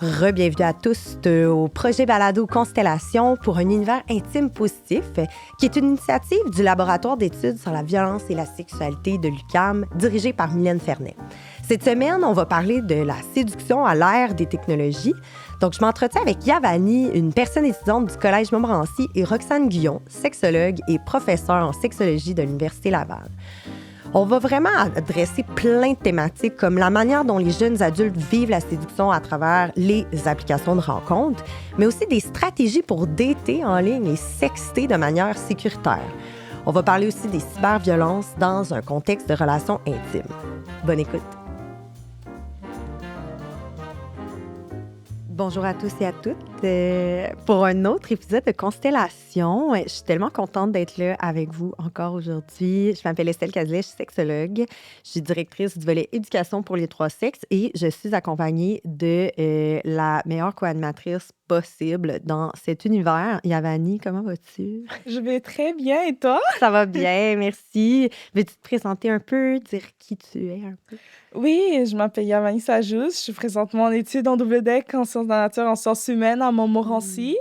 Re-bienvenue à tous au projet Balado Constellation pour un univers intime positif, qui est une initiative du laboratoire d'études sur la violence et la sexualité de l'UQAM, dirigé par Mylène Fernet. Cette semaine, on va parler de la séduction à l'ère des technologies. Donc, je m'entretiens avec Yavani, une personne étudiante du Collège Montmorency, et Roxane Guillon, sexologue et professeure en sexologie de l'Université Laval. On va vraiment adresser plein de thématiques comme la manière dont les jeunes adultes vivent la séduction à travers les applications de rencontres, mais aussi des stratégies pour dater en ligne et sexter de manière sécuritaire. On va parler aussi des cyberviolences dans un contexte de relations intimes. Bonne écoute. Bonjour à tous et à toutes pour un autre épisode de Constellation. Je suis tellement contente d'être là avec vous encore aujourd'hui. Je m'appelle Estelle Cazelet, je suis sexologue. Je suis directrice du volet éducation pour les trois sexes et je suis accompagnée de la meilleure co-animatrice possible dans cet univers. Yavani, comment vas-tu? Je vais très bien et toi? Ça va bien, merci. Veux-tu te présenter un peu, dire qui tu es un peu? Oui, je m'appelle Yavani Sajous. Je suis présentement en études en double deck en sciences de la nature, en sciences humaines à Montmorency.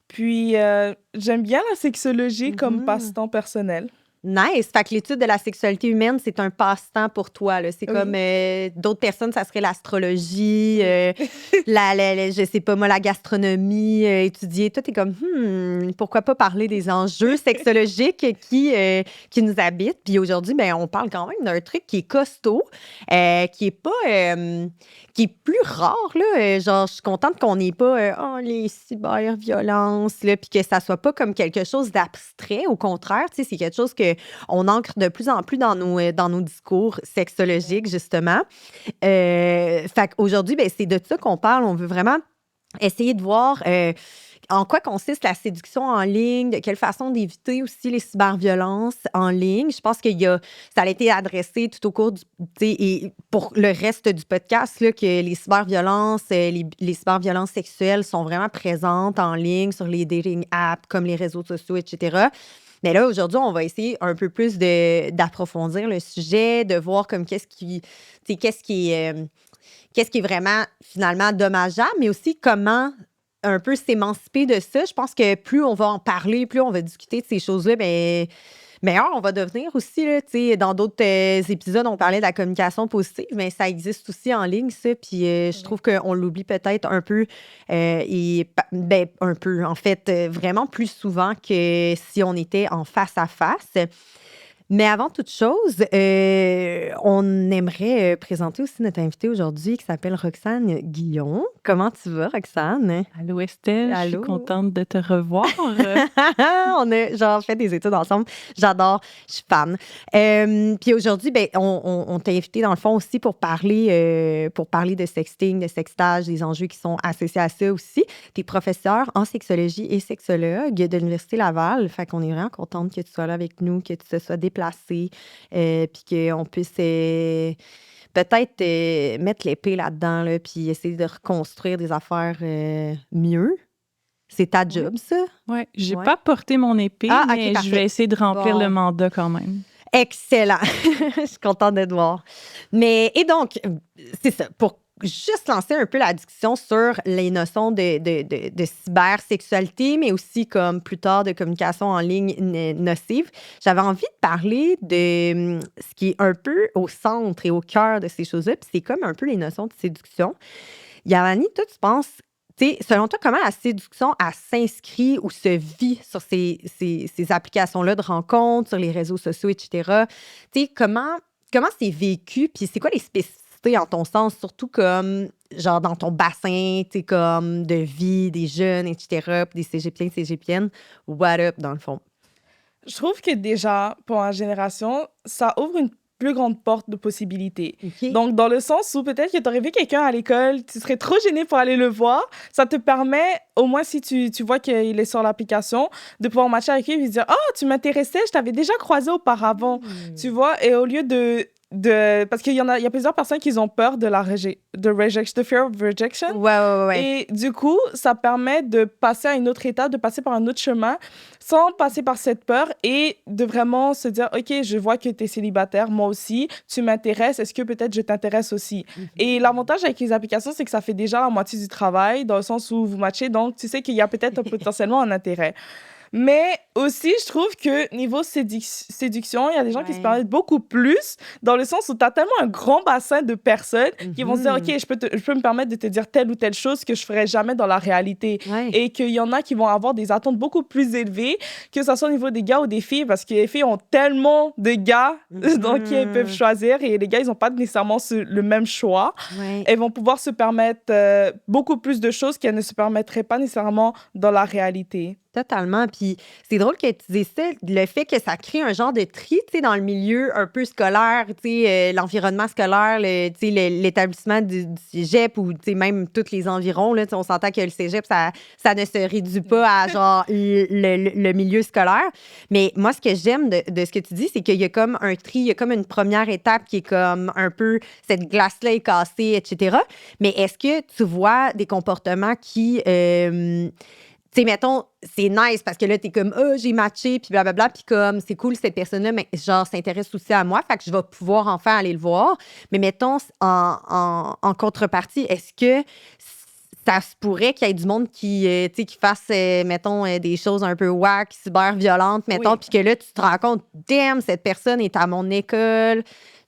Puis, j'aime bien la sexologie comme passe-temps personnel. Nice! Fait que l'étude de la sexualité humaine, c'est un passe-temps pour toi, là. C'est comme d'autres personnes, ça serait l'astrologie, je sais pas moi, la gastronomie, étudier. Toi, t'es comme, pourquoi pas parler des enjeux sexologiques qui nous habitent? Puis aujourd'hui, ben, on parle quand même d'un truc qui est costaud, qui est pas... qui est plus rare, là. Genre, je suis contente qu'on n'ait pas les cyberviolences, là, puis que ça soit pas comme quelque chose d'abstrait. Au contraire, tu sais, c'est quelque chose qu'on ancre de plus en plus dans nos discours sexologiques, justement. Fait qu'aujourd'hui, ben, c'est de ça qu'on parle. On veut vraiment essayer de voir en quoi consiste la séduction en ligne, de quelle façon d'éviter aussi les cyberviolences en ligne. Je pense ça a été adressé tout au cours et pour le reste du podcast, là, que les cyberviolences, les cyberviolences sexuelles sont vraiment présentes en ligne sur les dating apps, comme les réseaux sociaux, etc. Mais là, aujourd'hui, on va essayer un peu plus d'approfondir le sujet, de voir comme qu'est-ce qui est vraiment finalement dommageable, mais aussi comment un peu s'émanciper de ça. Je pense que plus on va en parler, plus on va discuter de ces choses-là, bien, meilleur on va devenir aussi. Là, dans d'autres épisodes, on parlait de la communication positive, mais ça existe aussi en ligne, ça. Puis je trouve qu'on l'oublie peut-être un peu, un peu, en fait, vraiment plus souvent que si on était en face à face. Mais avant toute chose, on aimerait présenter aussi notre invitée aujourd'hui qui s'appelle Roxane Guillon. Comment tu vas, Roxane? Allô, Estelle. Allô. Je suis contente de te revoir. On a fait des études ensemble. J'adore, je suis fan. Puis aujourd'hui, ben, on t'a invité dans le fond aussi pour parler de sexting, de sextage, des enjeux qui sont associés à ça aussi. Tu es professeure en sexologie et sexologue de l'Université Laval. Fait qu'on est vraiment contente que tu sois là avec nous, que tu te sois déplacée, puis qu'on puisse peut-être mettre l'épée là-dedans, là, puis essayer de reconstruire des affaires mieux. C'est ta job, ça? Oui, j'ai pas porté mon épée, mais je vais essayer de remplir le mandat quand même. Excellent! Je suis contente de te voir. Et donc, c'est ça, pour juste lancer un peu la discussion sur les notions de cybersexualité, mais aussi comme plus tard de communication en ligne nocive. J'avais envie de parler de ce qui est un peu au centre et au cœur de ces choses-là, puis c'est comme un peu les notions de séduction. Yavani, toi, tu penses, selon toi, comment la séduction elle s'inscrit ou se vit sur ces applications-là de rencontres, sur les réseaux sociaux, etc.? Comment c'est vécu, puis c'est quoi les spécificités en ton sens, surtout comme, genre, dans ton bassin, comme de vie des jeunes, etc., puis des cégepiens, cégepiennes, what up, dans le fond? Je trouve que déjà, pour ma génération, ça ouvre une plus grande porte de possibilités. Okay. Donc, dans le sens où peut-être que tu aurais vu quelqu'un à l'école, tu serais trop gêné pour aller le voir. Ça te permet, au moins si tu vois qu'il est sur l'application, de pouvoir matcher avec lui et lui dire « Ah, tu m'intéressais, je t'avais déjà croisé auparavant. Tu vois, et au lieu de parce qu'il y a plusieurs personnes qui ont peur de the fear of rejection. Ouais. Et du coup, ça permet de passer à une autre étape, de passer par un autre chemin, sans passer par cette peur et de vraiment se dire, OK, je vois que tu es célibataire, moi aussi, tu m'intéresses, est-ce que peut-être je t'intéresse aussi? Et l'avantage avec les applications, c'est que ça fait déjà la moitié du travail, dans le sens où vous matchez, donc tu sais qu'il y a peut-être potentiellement un intérêt. Mais aussi, je trouve que niveau séduction, il y a des gens qui se permettent beaucoup plus, dans le sens où tu as tellement un grand bassin de personnes qui vont se dire, OK, je peux me permettre de te dire telle ou telle chose que je ferais jamais dans la réalité. Et qu'il y en a qui vont avoir des attentes beaucoup plus élevées, que ce soit au niveau des gars ou des filles, parce que les filles ont tellement de gars donc qui peuvent choisir, et les gars, ils n'ont pas nécessairement le même choix. Elles vont pouvoir se permettre beaucoup plus de choses qu'elles ne se permettraient pas nécessairement dans la réalité. Totalement. Puis c'est drôle que tu dises ça, le fait que ça crée un genre de tri, tu sais, dans le milieu un peu scolaire, tu sais, l'environnement scolaire, tu sais, l'établissement du cégep ou, tu sais, même tous les environs, là, on s'entend que le cégep, ça ne se réduit pas à, genre, le milieu scolaire. Mais moi, ce que j'aime de ce que tu dis, c'est qu'il y a comme un tri, il y a comme une première étape qui est comme un peu, cette glace-là est cassée, etc. Mais est-ce que tu vois des comportements qui... tu sais, mettons, c'est nice parce que là, t'es comme, j'ai matché, puis blablabla, puis comme, c'est cool, cette personne-là, mais genre, s'intéresse aussi à moi, fait que je vais pouvoir enfin aller le voir. Mais mettons, en contrepartie, est-ce que ça se pourrait qu'il y ait du monde qui fasse, mettons, des choses un peu whack, cyber violentes, mettons, puis que là, tu te rends compte, damn, cette personne est à mon école,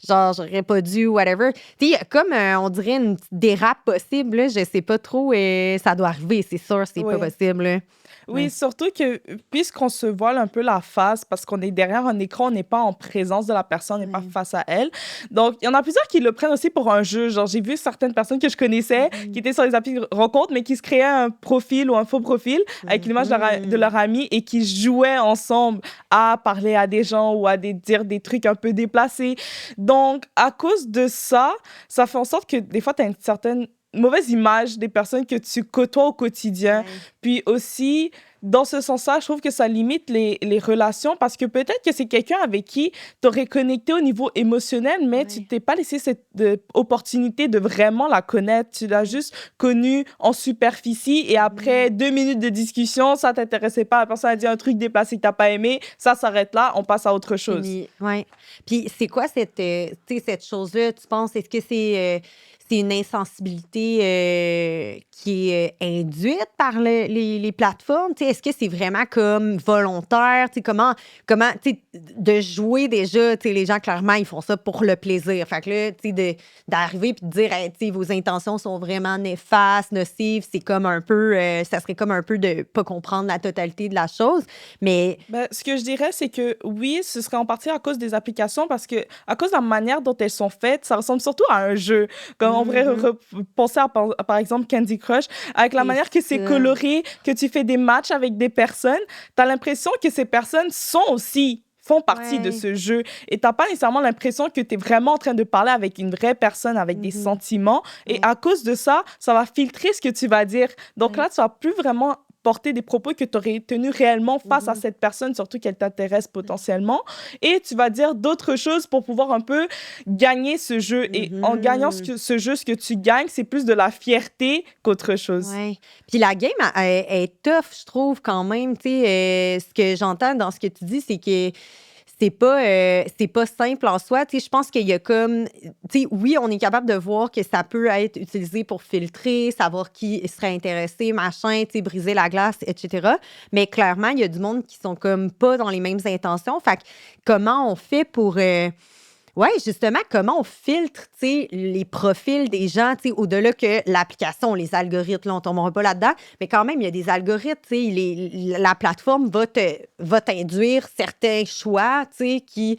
genre, j'aurais pas dû, whatever. Tu sais, comme, on dirait, une petite dérape possible, là, je sais pas trop, ça doit arriver, c'est sûr, c'est pas possible, là. Oui, surtout que puisqu'on se voile un peu la face parce qu'on est derrière un écran, on n'est pas en présence de la personne, on n'est pas face à elle. Donc, il y en a plusieurs qui le prennent aussi pour un jeu. Genre, j'ai vu certaines personnes que je connaissais qui étaient sur les applis de rencontre, mais qui se créaient un profil ou un faux profil avec l'image de leur ami et qui jouaient ensemble à parler à des gens ou à dire des trucs un peu déplacés. Donc, à cause de ça, ça fait en sorte que des fois, tu as une certaine mauvaise image des personnes que tu côtoies au quotidien. Puis aussi, dans ce sens-là, je trouve que ça limite les relations parce que peut-être que c'est quelqu'un avec qui tu aurais connecté au niveau émotionnel, mais tu t'es pas laissé cette opportunité de vraiment la connaître. Tu l'as juste connue en superficie et après 2 minutes de discussion, ça t'intéressait pas. La personne a dit un truc déplacé que t'as pas aimé. Ça s'arrête là, on passe à autre chose. Oui. Puis c'est quoi cette chose-là, tu penses? Est-ce que c'est une insensibilité qui est induite par les plateformes? T'sais, est-ce que c'est vraiment comme volontaire? T'sais, comment de jouer déjà, les gens, clairement, ils font ça pour le plaisir. Fait que là, d'arriver et de dire hey, vos intentions sont vraiment néfastes, nocives, c'est comme un peu, ça serait comme un peu de pas comprendre la totalité de la chose. Mais ce que je dirais, c'est que oui, ce serait en partie à cause des applications parce que à cause de la manière dont elles sont faites, ça ressemble surtout à un jeu. Comme on pourrait penser à, par exemple, Candy Crush, avec la manière que c'est coloré, que tu fais des matchs avec des personnes, tu as l'impression que ces personnes font partie de ce jeu. Et tu n'as pas nécessairement l'impression que tu es vraiment en train de parler avec une vraie personne, avec des sentiments. Et à cause de ça, ça va filtrer ce que tu vas dire. Donc là, tu vas plus vraiment porter des propos que tu aurais tenus réellement face à cette personne, surtout qu'elle t'intéresse potentiellement. Et tu vas dire d'autres choses pour pouvoir un peu gagner ce jeu. Et en gagnant ce jeu, ce que tu gagnes, c'est plus de la fierté qu'autre chose. Oui. Puis la game est tough, je trouve, quand même. Tu sais, ce que j'entends dans ce que tu dis, c'est que c'est pas simple en soi. Tu sais, je pense qu'il y a comme... Tu sais, oui, on est capable de voir que ça peut être utilisé pour filtrer, savoir qui serait intéressé, machin, tu sais, briser la glace, etc. Mais clairement, il y a du monde qui sont comme pas dans les mêmes intentions. Fait que comment on fait pour... Oui, justement, comment on filtre les profils des gens, au-delà que l'application, les algorithmes, là, on ne tombera pas là-dedans, mais quand même, il y a des algorithmes, la plateforme va t'induire certains choix qui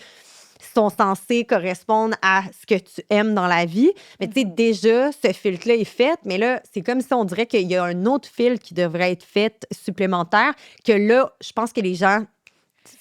sont censés correspondre à ce que tu aimes dans la vie. Mais déjà, ce filtre-là est fait, mais là, c'est comme si on dirait qu'il y a un autre filtre qui devrait être fait supplémentaire, que là, je pense que les gens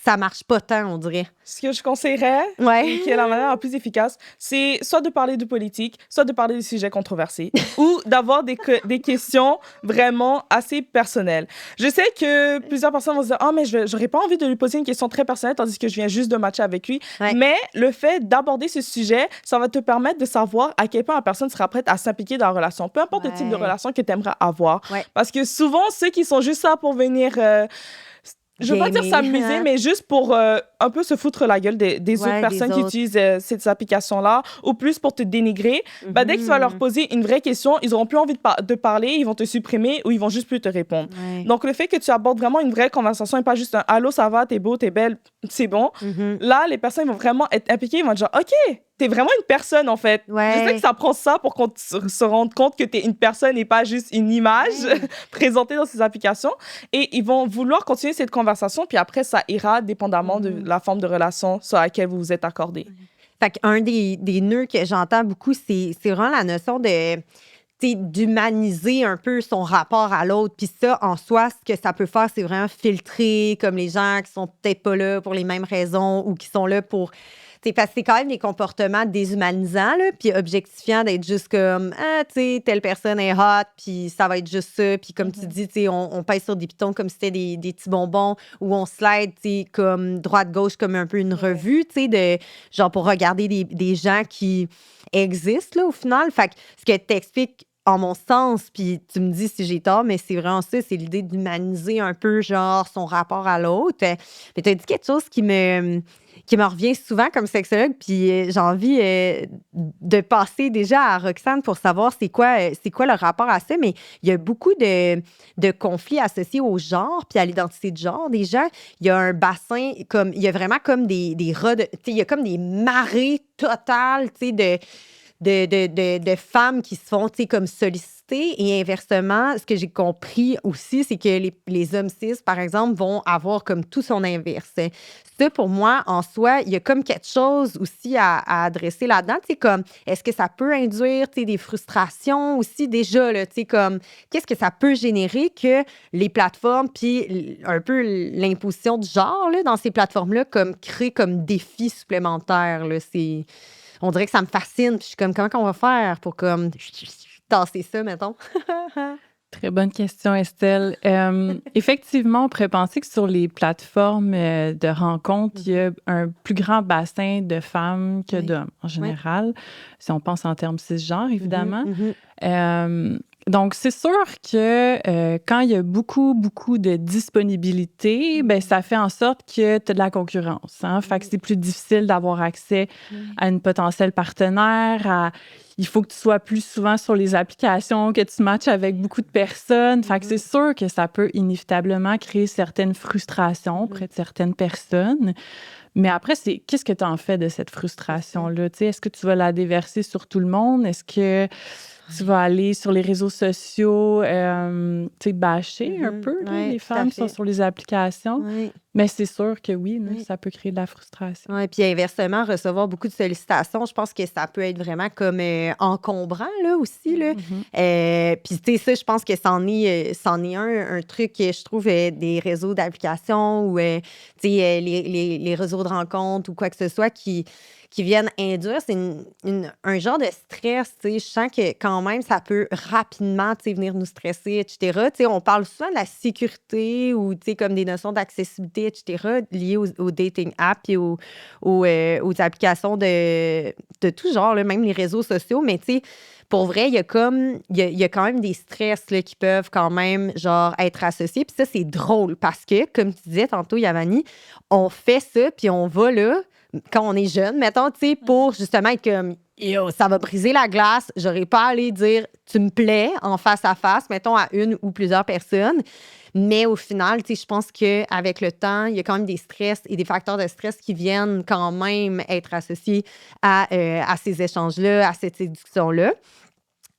ça marche pas tant, on dirait. Ce que je conseillerais, et qui est la manière la plus efficace, c'est soit de parler de politique, soit de parler de sujets controversés, ou d'avoir des questions vraiment assez personnelles. Je sais que plusieurs personnes vont se dire « Ah, mais j'aurais pas envie de lui poser une question très personnelle, tandis que je viens juste de matcher avec lui. » Mais le fait d'aborder ce sujet, ça va te permettre de savoir à quel point la personne sera prête à s'impliquer dans la relation, peu importe le type de relation que tu aimerais avoir. Parce que souvent, ceux qui sont juste là pour venir... je veux pas dire s'amuser, mais juste pour un peu se foutre la gueule des autres personnes qui utilisent ces applications-là, ou plus pour te dénigrer. Dès que tu vas leur poser une vraie question, ils auront plus envie de parler, ils vont te supprimer ou ils vont juste plus te répondre. Donc, le fait que tu abordes vraiment une vraie conversation et pas juste un « Allô, ça va, t'es beau, t'es belle, c'est bon », là, les personnes vont vraiment être impliquées, ils vont dire « OK, t'es vraiment une personne, en fait. » Je sais que ça prend ça pour qu'on se rende compte que t'es une personne et pas juste une image présentée dans ces applications. Et ils vont vouloir continuer cette conversation, puis après, ça ira dépendamment de la forme de relation sur laquelle vous vous êtes accordé. Fait qu'un des nœuds que j'entends beaucoup, c'est vraiment la notion d'humaniser un peu son rapport à l'autre. Puis ça, en soi, ce que ça peut faire, c'est vraiment filtrer comme les gens qui sont peut-être pas là pour les mêmes raisons ou qui sont là pour... Parce que c'est quand même des comportements déshumanisants, là, puis objectifiants d'être juste comme, telle personne est hot, puis ça va être juste ça. Puis comme tu dis, on pèse sur des pitons comme si c'était des petits bonbons, ou on slide, comme droite-gauche, comme un peu une revue, genre pour regarder des gens qui existent, là, au final. Fait que ce que t'expliques, en mon sens, puis tu me dis si j'ai tort, mais c'est vraiment ça, c'est l'idée d'humaniser un peu, genre, son rapport à l'autre. Mais tu as dit quelque chose qui me revient souvent comme sexologue, puis j'ai envie de passer déjà à Roxane pour savoir c'est quoi le rapport à ça, mais il y a beaucoup de conflits associés au genre, puis à l'identité de genre. Des gens, il y a un bassin, comme il y a vraiment comme des il y a comme des marées totales, de femmes qui se font, comme solliciter. Et inversement, ce que j'ai compris aussi, c'est que les hommes cis, par exemple, vont avoir comme tout son inverse. Ça, pour moi, en soi, il y a comme quelque chose aussi à adresser là-dedans. Comme, est-ce que ça peut induire, des frustrations aussi déjà, là, comme, qu'est-ce que ça peut générer que les plateformes, puis un peu l'imposition de genre, là, dans ces plateformes-là, comme, crée comme défi supplémentaire, là, on dirait que ça me fascine. Puis je suis comme, comment on va faire pour comme tasser ça, mettons? Très bonne question, Estelle. Effectivement, on pourrait penser que sur les plateformes de rencontres, il y a un plus grand bassin de femmes que d'hommes, en général, si on pense en termes cisgenres, évidemment. Donc, c'est sûr que quand il y a beaucoup, beaucoup de disponibilité, ben ça fait en sorte que tu as de la concurrence. Hein? Fait que c'est plus difficile d'avoir accès à une potentielle partenaire. Il faut que tu sois plus souvent sur les applications, que tu matches avec beaucoup de personnes. Fait que c'est sûr que ça peut inévitablement créer certaines frustrations auprès de certaines personnes. Mais après, c'est qu'est-ce que tu en fais de cette frustration-là? Est-ce que tu vas la déverser sur tout le monde? Est-ce que tu vas aller sur les réseaux sociaux, bâcher un peu les femmes qui sont sur les applications? Mais c'est sûr que oui, ça peut créer de la frustration. Oui, puis inversement, recevoir beaucoup de sollicitations, je pense que ça peut être vraiment comme encombrant, là, aussi, là. Puis, tu sais, ça, je pense que c'en est un truc, je trouve, des réseaux d'applications ou, tu sais, les réseaux de rencontres ou quoi que ce soit qui viennent induire, c'est un genre de stress, tu sais. Je sens que quand même, ça peut rapidement, tu sais, venir nous stresser, etc. Tu sais, on parle souvent de la sécurité ou, tu sais, comme des notions d'accessibilité, etc., liées aux dating apps et aux applications de tout genre, là, même les réseaux sociaux. Mais, tu sais, pour vrai, il y a quand même des stress là, qui peuvent quand même, genre, être associés. Puis ça, c'est drôle parce que, comme tu disais tantôt, Yavani, on fait ça, puis on va là, quand on est jeune, mettons, tu sais, pour justement être comme, yo, ça va briser la glace, j'aurais pas à aller dire, tu me plais en face à face, mettons, à une ou plusieurs personnes. Mais au final, tu sais, je pense qu'avec le temps, il y a quand même des stress et des facteurs de stress qui viennent quand même être associés à ces échanges-là, à cette séduction-là.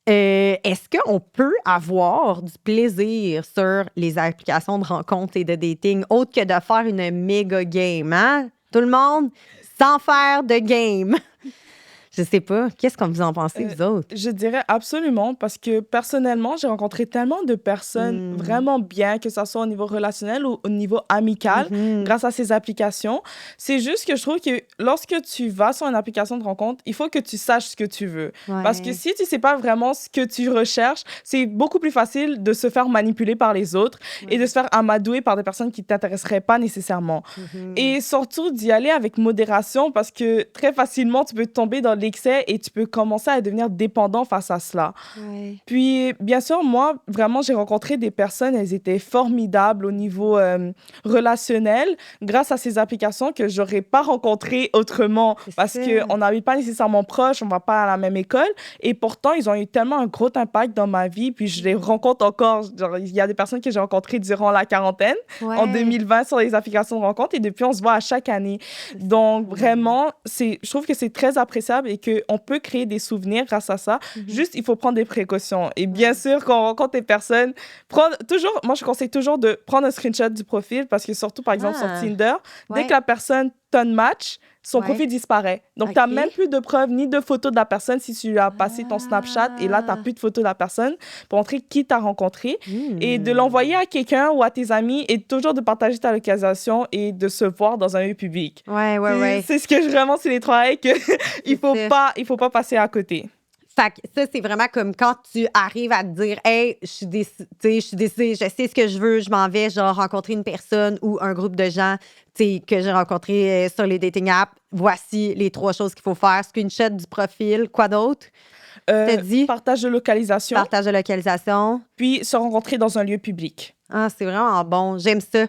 Est-ce qu'on peut avoir du plaisir sur les applications de rencontres et de dating autre que de faire une méga game, hein? Tout le monde, sans faire de game. Je sais pas. Qu'est-ce que vous en pensez, vous autres? Je dirais absolument, parce que personnellement, j'ai rencontré tellement de personnes vraiment bien, que ce soit au niveau relationnel ou au niveau amical, grâce à ces applications. C'est juste que je trouve que lorsque tu vas sur une application de rencontre, il faut que tu saches ce que tu veux. Parce que si tu sais pas vraiment ce que tu recherches, c'est beaucoup plus facile de se faire manipuler par les autres et de se faire amadouer par des personnes qui t'intéresseraient pas nécessairement. Et surtout d'y aller avec modération, parce que très facilement, tu peux tomber dans l'excès et tu peux commencer à devenir dépendant face à cela. Puis, bien sûr, moi, vraiment, j'ai rencontré des personnes, elles étaient formidables au niveau relationnel grâce à ces applications que j'aurais pas rencontrées autrement, parce qu'on n'habite pas nécessairement proches, on va pas à la même école, et pourtant, ils ont eu tellement un gros impact dans ma vie, puis je les rencontre encore. Genre, il y a des personnes que j'ai rencontrées durant la quarantaine, en 2020, sur les applications de rencontre, et depuis, on se voit à chaque année. Donc, vraiment, je trouve que c'est très appréciable et qu'on peut créer des souvenirs grâce à ça. Juste, il faut prendre des précautions. Et bien sûr, quand on rencontre des personnes, moi, je conseille toujours de prendre un screenshot du profil, parce que surtout, par exemple, sur Tinder, dès que la personne donne match, son profil disparaît. Donc, tu n'as même plus de preuves ni de photos de la personne si tu lui as passé ton Snapchat, et là, tu n'as plus de photos de la personne pour montrer qui t'a rencontré. Et de l'envoyer à quelqu'un ou à tes amis, et toujours de partager ta localisation et de se voir dans un lieu public. C'est ce que vraiment, c'est les trois règles qu'il ne faut pas passer à côté. Fait que ça, c'est vraiment comme quand tu arrives à te dire « Hey, je suis décidée, je sais ce que je veux, je m'en vais, genre, rencontrer une personne ou un groupe de gens que j'ai rencontrés sur les dating apps. Voici les 3 choses qu'il faut faire. Screenshot du profil. Quoi d'autre? T'as dit? Partage de localisation. Partage de localisation. Puis se rencontrer dans un lieu public. Ah, c'est vraiment bon. J'aime ça.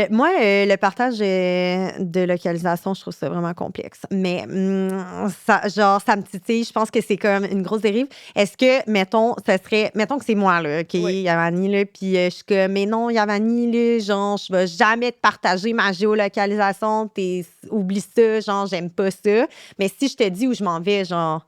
Moi, le partage de localisation, je trouve ça vraiment complexe. Mais ça me titille. Je pense que c'est comme une grosse dérive. Est-ce que, mettons que c'est moi, là, OK, Yavani, là, puis je suis comme, mais non, Yavani, là, genre, je vais jamais te partager ma géolocalisation. Oublie ça, genre, j'aime pas ça. Mais si je te dis où je m'en vais, genre,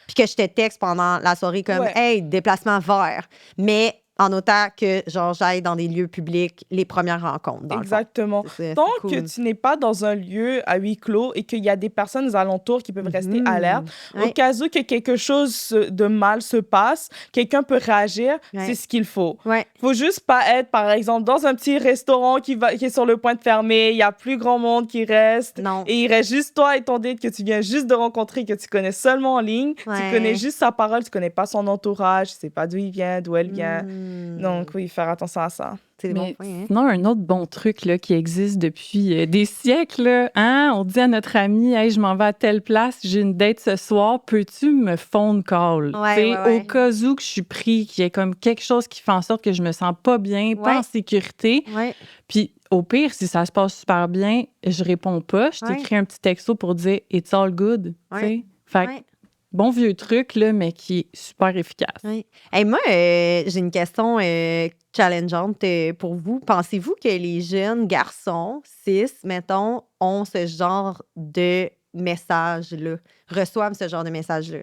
puis que je te texte pendant la soirée comme, hey, déplacement vert. Mais en autant que, genre, j'aille dans des lieux publics, les premières rencontres. Exactement. Tant que tu n'es pas dans un lieu à huis clos et qu'il y a des personnes aux alentours qui peuvent rester alertes, au cas où que quelque chose de mal se passe, quelqu'un peut réagir, c'est ce qu'il faut. Il faut juste pas être, par exemple, dans un petit restaurant qui est sur le point de fermer, il y a plus grand monde qui reste, et il reste juste toi et ton date que tu viens juste de rencontrer, que tu connais seulement en ligne, tu connais juste sa parole, tu connais pas son entourage, tu sais pas d'où il vient, d'où elle vient. Donc, oui, faire attention à ça. C'est bon point, hein? Sinon, un autre bon truc là, qui existe depuis des siècles, là, hein? On dit à notre ami, hey, je m'en vais à telle place, j'ai une date ce soir, peux-tu me phone call? Au cas où que je suis pris, qu'il y ait comme quelque chose qui fait en sorte que je me sens pas bien, pas en sécurité. Puis, au pire, si ça se passe super bien, je réponds pas, je t'écris un petit texto pour dire « It's all good ». Fait bon vieux truc, là, mais qui est super efficace. Hey, moi, j'ai une question challengeante pour vous. Pensez-vous que les jeunes garçons, cis, mettons, ont ce genre de message-là, reçoivent ce genre de message-là?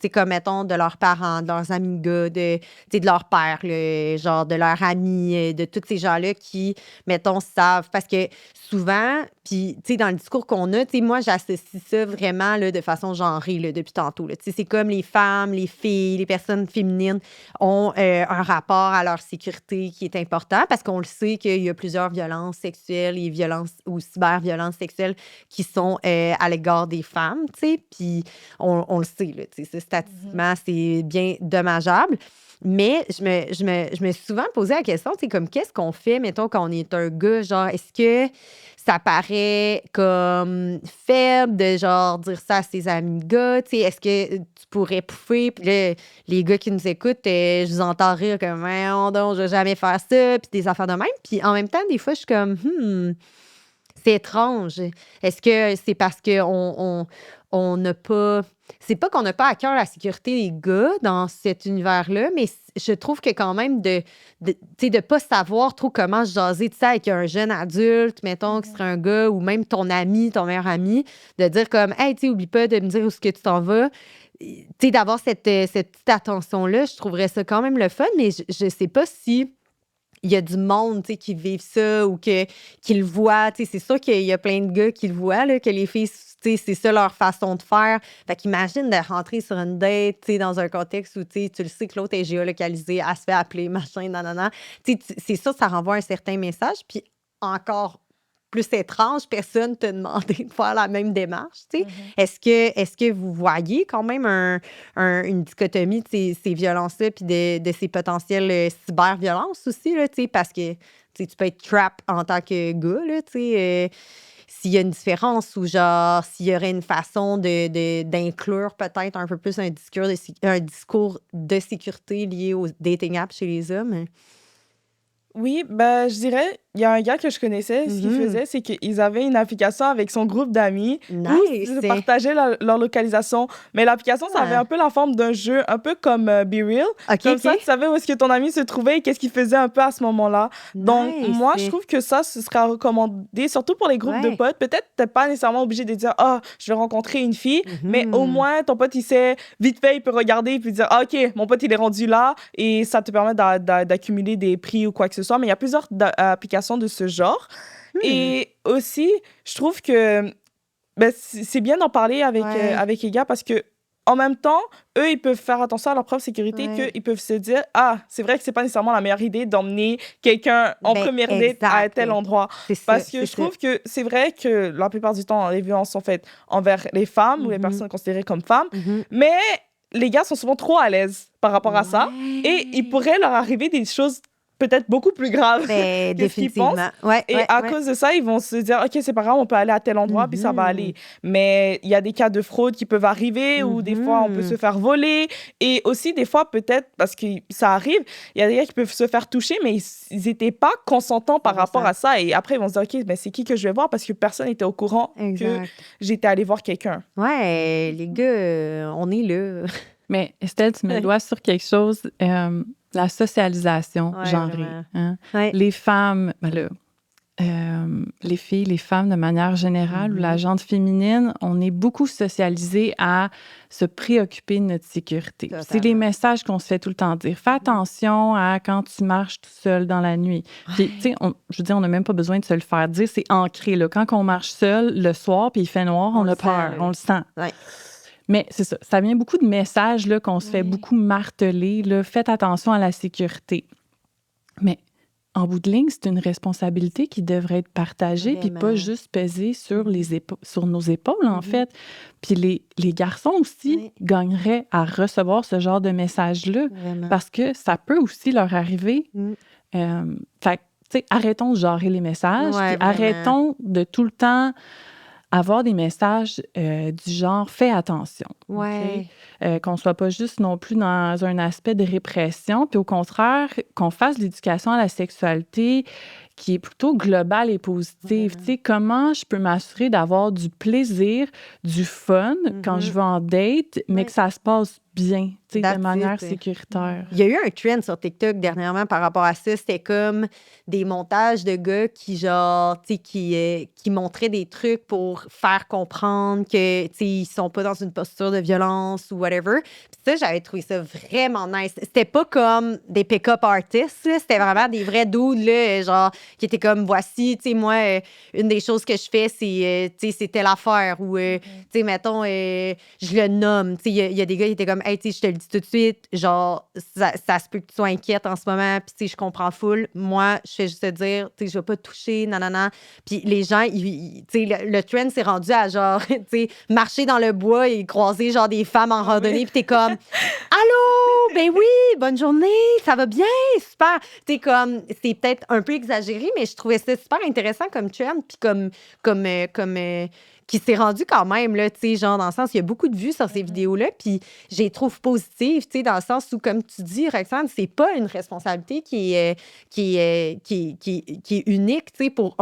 C'est comme, mettons, de leurs parents, de leurs amis gars, de leur père, là, genre de leurs amis, de tous ces gens-là qui, mettons, savent. Parce que souvent, puis, tu sais, dans le discours qu'on a, tu sais, moi, j'associe ça vraiment là, de façon genrée là, depuis tantôt. Tu sais, c'est comme les femmes, les filles, les personnes féminines ont un rapport à leur sécurité qui est important parce qu'on le sait qu'il y a plusieurs violences sexuelles et violences ou cyber-violences sexuelles qui sont à l'égard des femmes, tu sais, puis on le sait, là, tu sais, statistiquement, c'est bien dommageable. Mais je me suis souvent posé la question, tu sais, comme qu'est-ce qu'on fait, mettons, quand on est un gars, genre, est-ce que ça paraît comme faible de, genre, dire ça à ses amis gars, tu sais, est-ce que tu pourrais pouffer, puis là, les gars qui nous écoutent, je vous entends rire comme, non, je vais jamais faire ça, puis des affaires de même, puis en même temps, des fois, je suis comme, c'est étrange. Est-ce que c'est parce qu'on n'a pas... C'est pas qu'on n'a pas à cœur la sécurité des gars dans cet univers-là, mais je trouve que quand même de pas savoir trop comment jaser de ça avec un jeune adulte, mettons, qui serait un gars, ou même ton ami, ton meilleur ami, de dire comme, hey, tu sais, oublie pas de me dire où est-ce que tu t'en vas. Tu sais, d'avoir cette petite attention-là, je trouverais ça quand même le fun, mais je sais pas si il y a du monde, tu sais, qui vivent ça ou qui le voient. Tu sais, c'est sûr qu'il y a plein de gars qui le voient, là, que les filles, tu sais, c'est ça leur façon de faire. Fait qu'imagine de rentrer sur une date, tu sais, dans un contexte où, tu le sais que l'autre est géolocalisé, elle se fait appeler, machin, nanana. Tu sais, c'est ça, ça renvoie un certain message. Puis encore plus étrange, personne ne t'a demandé de faire la même démarche. Tu sais. Est-ce que vous voyez quand même une dichotomie de ces violences-là puis de ces potentielles cyber-violences aussi? Là, tu sais, parce que tu peux être trap en tant que gars. Là, tu sais, s'il y a une différence ou genre s'il y aurait une façon d'inclure peut-être un peu plus un discours de sécurité lié aux dating apps chez les hommes. Oui, ben, je dirais, il y a un gars que je connaissais, ce qu'il faisait, c'est qu'ils avaient une application avec son groupe d'amis où Nice! ils partageaient leur localisation. Mais l'application, ça avait un peu la forme d'un jeu, un peu comme Be Real. OK, Comme ça, OK. tu savais où est-ce que ton ami se trouvait et qu'est-ce qu'il faisait un peu à ce moment-là. Donc, moi, je Nice! trouve que ça, ce sera recommandé, surtout pour les groupes de Ouais. potes. Peut-être t'es pas nécessairement obligé de dire, ah, je vais rencontrer une fille, mais au moins, ton pote, il sait, vite fait, il peut regarder et puis dire, ah, OK, mon pote, il est rendu là et ça te permet d'accumuler des prix ou quoi que ce soit. Mais il y a plusieurs applications de ce genre. Et aussi, je trouve que ben, c'est bien d'en parler avec les gars parce que en même temps, eux, ils peuvent faire attention à leur propre sécurité, qu'ils peuvent se dire, ah, c'est vrai que c'est pas nécessairement la meilleure idée d'emmener quelqu'un en première date à tel endroit. Parce que je trouve que c'est vrai que la plupart du temps, les violences sont faites envers les femmes ou les personnes considérées comme femmes, mais les gars sont souvent trop à l'aise par rapport à ça et il pourrait leur arriver des choses peut-être beaucoup plus grave que ce qu'ils pensent. Et à cause de ça, ils vont se dire, OK, c'est pas grave, on peut aller à tel endroit, puis ça va aller. Mais il y a des cas de fraude qui peuvent arriver, ou des fois, on peut se faire voler. Et aussi, des fois, peut-être, parce que ça arrive, il y a des gars qui peuvent se faire toucher, mais ils n'étaient pas consentants par rapport à ça. Et après, ils vont se dire, OK, mais c'est qui que je vais voir? Parce que personne n'était au courant que j'étais allée voir quelqu'un. Ouais, les gars, on est là. Mais Estelle, tu mets le doigt sur quelque chose, la socialisation genrée. Hein? Les femmes, ben là, les filles, les femmes de manière générale, ou la gente féminine, on est beaucoup socialisées à se préoccuper de notre sécurité. C'est les messages qu'on se fait tout le temps dire. Fais attention à quand tu marches tout seul dans la nuit. Puis, tu sais, je veux dire, on n'a même pas besoin de se le faire dire. C'est ancré, là. Quand on marche seul le soir, puis il fait noir, on a peur, on le sent. Mais c'est ça, ça vient beaucoup de messages là, qu'on se fait beaucoup marteler. Là, faites attention à la sécurité. Mais en bout de ligne, c'est une responsabilité qui devrait être partagée puis pas juste peser sur nos épaules, en fait. Puis les garçons aussi gagneraient à recevoir ce genre de message-là parce que ça peut aussi leur arriver. Fait que, tu sais, arrêtons de genrer les messages puis arrêtons de tout le temps avoir des messages du genre « fais attention ». Qu'on ne soit pas juste non plus dans un aspect de répression, puis au contraire, qu'on fasse l'éducation à la sexualité qui est plutôt globale et positive. Tu sais, comment je peux m'assurer d'avoir du plaisir, du fun quand je vais en date, mais que ça se passe bien, tu sais, de manière sécuritaire. Il y a eu un trend sur TikTok dernièrement par rapport à ça. C'était comme des montages de gars qui, genre, tu sais, qui montraient des trucs pour faire comprendre que, tu sais, ils sont pas dans une posture de violence ou whatever. Puis ça, j'avais trouvé ça vraiment nice. C'était pas comme des pick-up artists, là. C'était vraiment des vrais dudes, là, genre, qui étaient comme, voici, tu sais, moi, une des choses que je fais, c'est, tu sais, c'est telle affaire ou, tu sais, mettons, je le nomme. Tu sais, il y a des gars qui étaient comme, hey, tu sais, je te le dis tout de suite, genre, ça se peut que tu sois inquiète en ce moment, puis tu sais, je comprends full. Moi, je fais juste te dire, tu sais, je vais pas te toucher, nanana. Puis les gens, tu sais, le trend s'est rendu à, genre, tu sais, marcher dans le bois et croiser, genre, des femmes en randonnée, puis t'es comme, allô, ben oui, bonne journée, ça va bien, super. Tu sais, comme, c'est peut-être un peu exagéré, mais je trouvais ça super intéressant comme trend, puis comme qui s'est rendu quand même, là, tu sais, genre, dans le sens, il y a beaucoup de vues sur ces vidéos-là, puis je les trouve positives, tu sais, dans le sens où, comme tu dis, Roxane, c'est pas une responsabilité qui est unique, tu sais, pour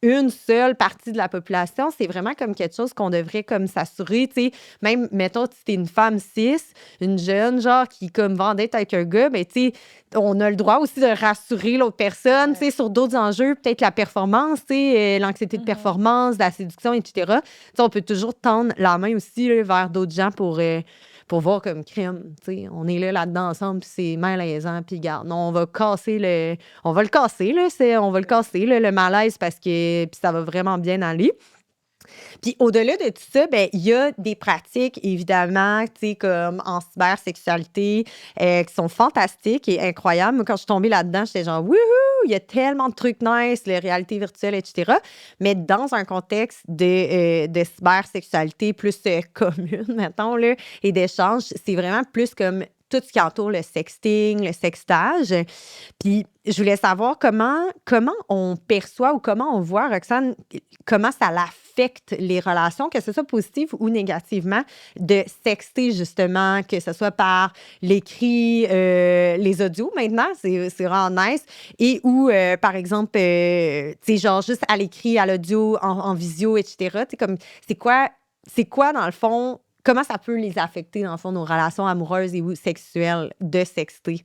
une seule partie de la population. C'est vraiment comme quelque chose qu'on devrait comme s'assurer, tu sais, même, mettons, si t'es une femme cis, une jeune, genre, qui, comme, va en date avec un gars, ben, tu sais, on a le droit aussi de rassurer l'autre personne, tu sais, sur d'autres enjeux, peut-être la performance, tu sais, l'anxiété de performance, la séduction, etc. Tu sais, on peut toujours tendre la main aussi là, vers d'autres gens pour voir comme crime, tu sais, on est là-dedans ensemble, puis c'est malaisant, puis garde, non, on va le casser, là, on va le casser, là, le malaise, parce que puis ça va vraiment bien aller. Puis au-delà de tout ça, ben il y a des pratiques, évidemment, tu sais, comme en cybersexualité, qui sont fantastiques et incroyables. Moi, quand je suis tombée là-dedans, j'étais genre, wouhou, il y a tellement de trucs nice, la réalité virtuelle, etc. Mais dans un contexte de cybersexualité plus commune, mettons, là, et d'échange, c'est vraiment plus comme tout ce qui entoure le sexting, le sextage. Puis je voulais savoir comment on perçoit ou comment on voit, Roxane, comment ça l'affecte les relations, que ce soit positive ou négativement, de sexter justement, que ce soit par l'écrit, les audios maintenant, c'est vraiment nice, et ou par exemple, tu sais, genre juste à l'écrit, à l'audio, en visio, etc. Tu sais, comme, c'est quoi dans le fond, comment ça peut les affecter dans le fond, nos relations amoureuses et ou sexuelles de sexter?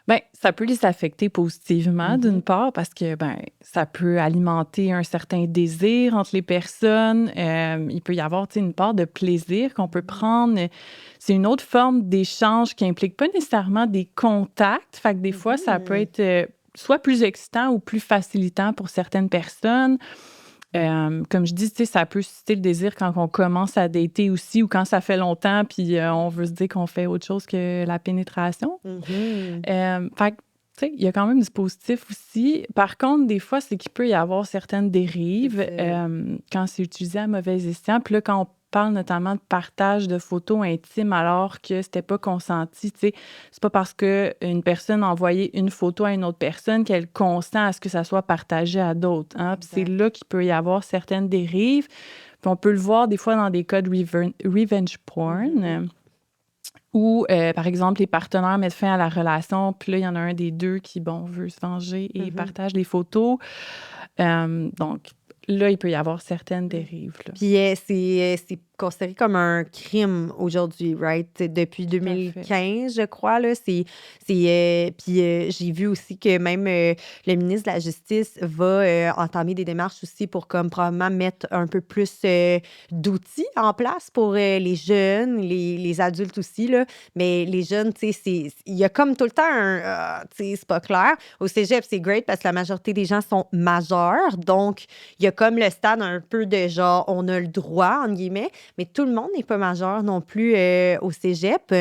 Bien, ça peut les affecter positivement, d'une part, parce que ben, ça peut alimenter un certain désir entre les personnes. Il peut y avoir une part de plaisir qu'on peut prendre. C'est une autre forme d'échange qui implique pas nécessairement des contacts. Fait que des fois, ça peut être soit plus excitant ou plus facilitant pour certaines personnes. Comme je dis, ça peut susciter le désir quand on commence à dater aussi ou quand ça fait longtemps puis on veut se dire qu'on fait autre chose que la pénétration. Fait que, tu sais, il y a quand même du positif aussi. Par contre, des fois, c'est qu'il peut y avoir certaines dérives quand c'est utilisé à mauvais escient. Puis là, quand on parle notamment de partage de photos intimes alors que c'était pas consenti, tu sais, c'est pas parce qu'une personne a envoyé une photo à une autre personne qu'elle consent à ce que ça soit partagé à d'autres. Hein? Puis c'est là qu'il peut y avoir certaines dérives. Puis on peut le voir des fois dans des cas de revenge porn. Où, par exemple, les partenaires mettent fin à la relation, puis là, il y en a un des deux qui, bon, veut se venger et partage les photos. Donc, là, il peut y avoir certaines dérives. Là. Puis c'est considéré comme un crime aujourd'hui, right? Depuis 2015, je crois, là. Puis j'ai vu aussi que même le ministre de la Justice va entamer des démarches aussi pour comme probablement mettre un peu plus d'outils en place pour les jeunes, les adultes aussi, là. Mais les jeunes, tu sais, il y a comme tout le temps tu sais, c'est pas clair. Au cégep, c'est great parce que la majorité des gens sont majeurs. Donc, il y a comme le stade un peu de genre, on a le droit, entre guillemets, mais tout le monde n'est pas majeur non plus au cégep,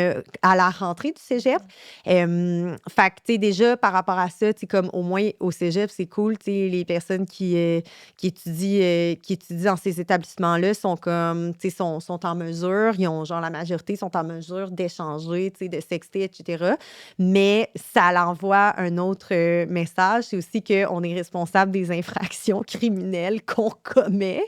à la rentrée du cégep. Fait que, tu sais, déjà, par rapport à ça, tu sais, comme au moins au cégep, c'est cool, tu sais, les personnes qui étudient dans ces établissements-là sont comme, tu sais, sont en mesure, ils ont, genre, la majorité sont en mesure d'échanger, tu sais, de sexter, etc. Mais ça l'envoie un autre message, c'est aussi qu'on est responsable des infractions criminelles qu'on commet.